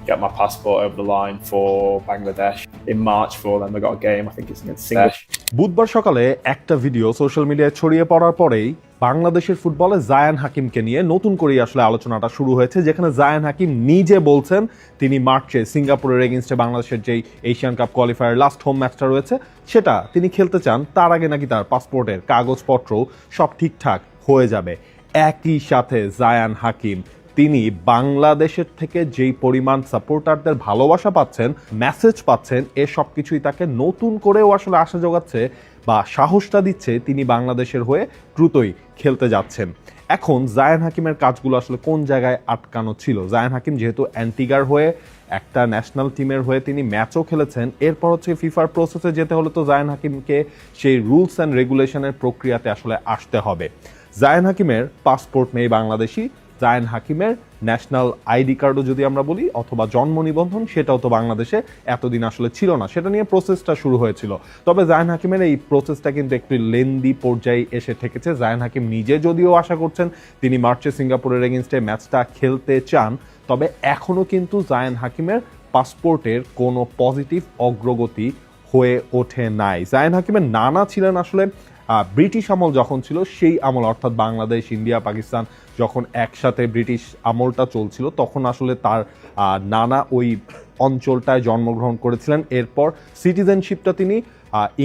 get my passport over the line for Bangladesh in March for them. They got a game, I think it's against Singapore. বুধবার সকালে একটা video social মিডিয়ায় ছড়িয়ে পড়ার পরেই বাংলাদেশের ফুটবলে জায়ান হাকিমকে নিয়ে নতুন করে আসলে আলোচনাটা শুরু হয়েছে, যেখানে জায়ান হাকিম নিজে বলছেন তিনি মার্চে সিঙ্গাপুরের এগেইনস্টে বাংলাদেশের যেই Asian cup qualifier last home ম্যাচটা রয়েছে সেটা তিনি খেলতে চান। তার আগে নাকি তার পাসপোর্টের কাগজপত্র সব ঠিকঠাক হয়ে যাবে। একই সাথে জায়ান হাকিম তিনি বাংলাদেশের থেকে যেই পরিমাণ সাপোর্টারদের ভালোবাসা পাচ্ছেন, মেসেজ পাচ্ছেন, এ সব কিছুই তাকে নতুন করেও আসলে আশা যোগাচ্ছে বা সাহসটা দিচ্ছে তিনি বাংলাদেশের হয়ে দ্রুতই খেলতে যাচ্ছেন। এখন জায়ান হাকিমের কাজগুলো আসলে কোন জায়গায় আটকানো ছিল? জায়ান হাকিম যেহেতু অ্যান্টিগার হয়ে একটা ন্যাশনাল টিমের হয়ে তিনি ম্যাচও খেলেছেন, এরপর হচ্ছে ফিফার প্রসেসে যেতে হলে তো জায়ান হাকিমকে সেই রুলস অ্যান্ড রেগুলেশনের প্রক্রিয়াতে আসলে আসতে হবে। জায়ান হাকিমের পাসপোর্ট নেই বাংলাদেশি, জায়ান হাকিমের ন্যাশনাল আইডি কার্ডও যদি আমরা বলি অথবা জন্ম নিবন্ধন, সেটাও তো বাংলাদেশে এতদিন আসলে ছিল না, সেটা নিয়ে প্রসেসটা শুরু হয়েছিল। তবে জায়ান হাকিমের এই প্রসেসটা কিন্তু একটু লেন্দি পর্যায়ে এসে ঠেকেছে। জায়ান হাকিম নিজে যদিও আশা করছেন তিনি মার্চে সিঙ্গাপুরের এগেইনস্টে ম্যাচটা খেলতে চান, তবে এখনও কিন্তু জায়ান হাকিমের পাসপোর্টের কোনো পজিটিভ অগ্রগতি হয়ে ওঠে নাই। জায়ান হাকিমের নানা ছিলেন আসলে ব্রিটিশ আমল যখন ছিল সেই আমল, অর্থাৎ বাংলাদেশ, ইন্ডিয়া, পাকিস্তান যখন একসাথে ব্রিটিশ আমলটা চলছিল তখন আসলে তার নানা ওই অঞ্চলটায় জন্মগ্রহণ করেছিলেন। এরপর সিটিজেনশিপটা তিনি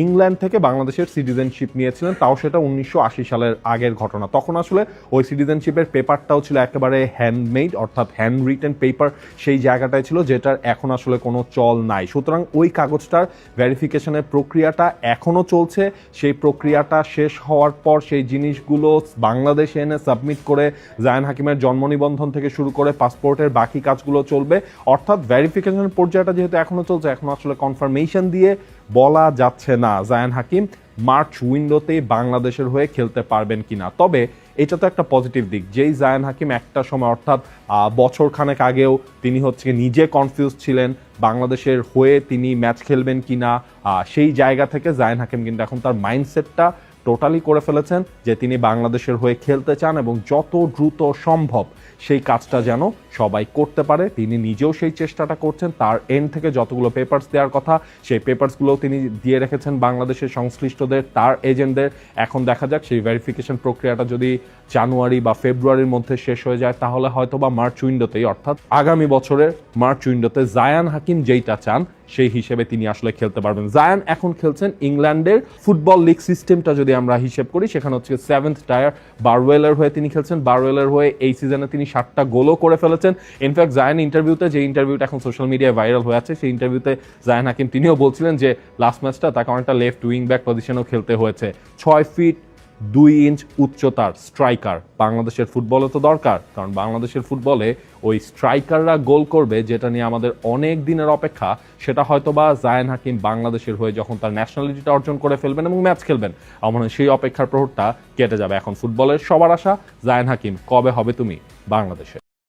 ইংল্যান্ড থেকে বাংলাদেশের সিটিজেনশিপ নিয়েছিলেন, তাও সেটা 1980 সালের আগের ঘটনা। তখন আসলে ওই সিটিজেনশিপের পেপারটাও ছিল একেবারে হ্যান্ডমেড, অর্থাৎ হ্যান্ড রিটেন পেপার সেই জায়গাটায় ছিল, যেটার এখন আসলে কোনো চল নাই। সুতরাং ওই কাগজটার ভেরিফিকেশনের প্রক্রিয়াটা এখনও চলছে। সেই প্রক্রিয়াটা শেষ হওয়ার পর সেই জিনিসগুলো বাংলাদেশে এনে সাবমিট করে জায়ান হাকিমের জন্ম নিবন্ধন থেকে শুরু করে পাসপোর্টের বাকি কাজগুলো চলবে। অর্থাৎ ভেরিফিকেশনের পর্যায়টা যেহেতু এখনও চলছে, এখন আসলে কনফার্মেশন দিয়ে বলা যাচ্ছে না জায়ান হাকিম মার্চ উইন্ডোতেই বাংলাদেশের হয়ে খেলতে পারবেন কিনা। তবে এটা তো একটা পজিটিভ দিক, যেই জায়ান হাকিম একটা সময় অর্থাৎ বছর খানেক আগেও তিনি হচ্ছে নিজে কনফিউজ ছিলেন বাংলাদেশের হয়ে তিনি ম্যাচ খেলবেন কিনা, সেই জায়গা থেকে জায়ান হাকিম কিন্তু এখন তার মাইন্ডসেটটা টোটালি করে ফেলেছেন যে তিনি বাংলাদেশের হয়ে খেলতে চান এবং যত দ্রুত সম্ভব সেই কাজটা যেন সবাই করতে পারে। তিনি নিজেও সেই চেষ্টাটা করছেন। তার এন্ড থেকে যতগুলো পেপারস দেওয়ার কথা সেই পেপারসগুলোও তিনি দিয়ে রেখেছেন বাংলাদেশের সংশ্লিষ্টদের, তার এজেন্টদের। এখন দেখা যাক সেই ভেরিফিকেশন প্রক্রিয়াটা যদি জানুয়ারি বা ফেব্রুয়ারির মধ্যে শেষ হয়ে যায় তাহলে হয়তো বা মার্চ উইন্ডোতেই, অর্থাৎ আগামী বছরের মার্চ উইন্ডোতে জায়ান হাকিম যেইটা চান সেই হিসেবে তিনি আসলে খেলতে পারবেন। জায়ান এখন খেলছেন ইংল্যান্ডের ফুটবল লিগ সিস্টেমটা যদি আমরা হিসেব করি, সেখানে হচ্ছে 7th টায়ার বারওয়েলের হয়ে তিনি খেলছেন। বারওয়েলের হয়ে এই সিজনে তিনি 7টা গোলও করে ফেলেছেন। ইনফ্যাক্ট জায়ান ইন্টারভিউতে, যে ইন্টারভিউটা এখন সোশ্যাল মিডিয়ায় ভাইরাল হয়ে আছে, সেই ইন্টারভিউতে জায়ান হাকিম তিনিও বলছিলেন যে লাস্ট ম্যাচটা তাকে অনেকটা লেফট উইং ব্যাক পজিশনেও খেলতে হয়েছে। 6 ফিট 2 ইঞ্চ উচ্চতার স্ট্রাইকার বাংলাদেশের ফুটবলে তো দরকার, কারণ বাংলাদেশের ফুটবলে ওই স্ট্রাইকাররা গোল করবে যেটা নিয়ে আমাদের অনেক দিনের অপেক্ষা, সেটা হয়তো বা জায়ান হাকিম বাংলাদেশের হয়ে যখন তার ন্যাশনালিটিটা অর্জন করে ফেলবেন এবং ম্যাচ খেলবেন, আমার সেই অপেক্ষার প্রহরটা কেটে যাবে। এখন ফুটবলের সবার আশা জায়ান হাকিম, কবে হবে তুমি বাংলাদেশে?